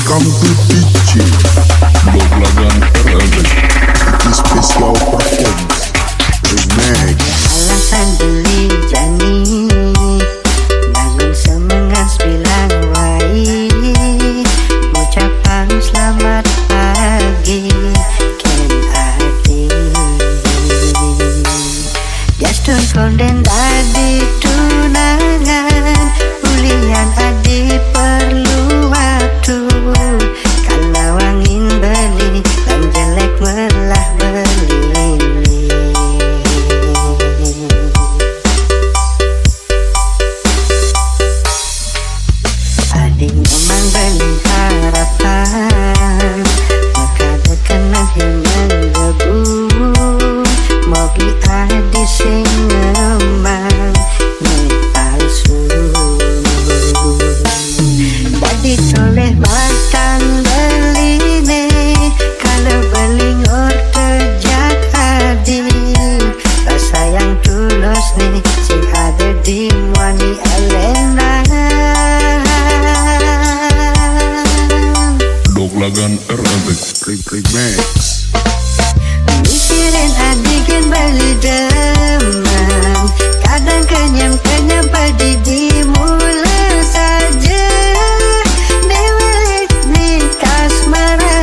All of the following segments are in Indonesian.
Welcome to DJ Doglagan RLX. Itu spesial performance Remix. Alasan beli jani bangun semangat bilang wai, ucapan selamat pagi ken hati. Jastun konden tadi tunangan ulian adi perlu waktu. Kalau angin beli dan jelek melah beli. Adik memang beli harapan, maka terkena menggebu. Mogi adi sing ngemang palsu. Jadi toleh makan beli ne, kalau beli ngor terjat adi. Rasa yang tulus nih sing ada di wani Elena. Doglagan RLX Remix. Mikirin adikin beli demam, kadang kenyam-kenyam padi dimula saja. Dewek di kasmaran,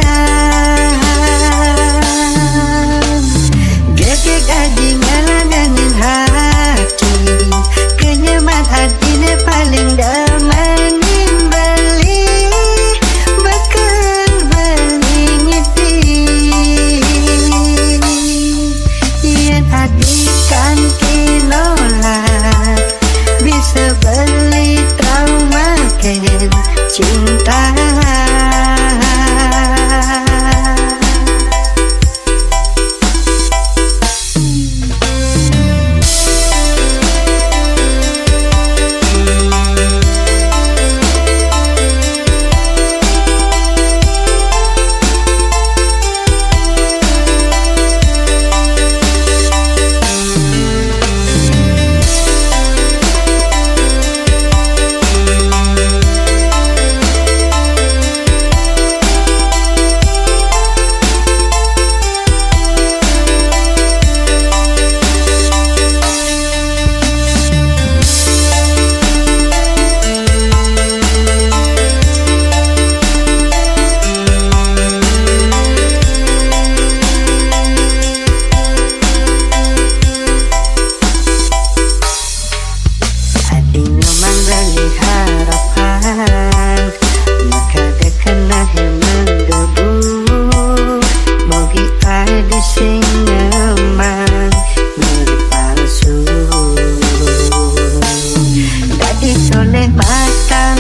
gegek adi ngalangangin hati. Kenyaman adine paling damanin beli, bakal beli ngiti. Ian adikan kinolak, bisa beli trauma ken cinta. Adik memang beli harapan, maka terkena menggebu. Mogi adi sing ngemang palsu. Jadi toleh makan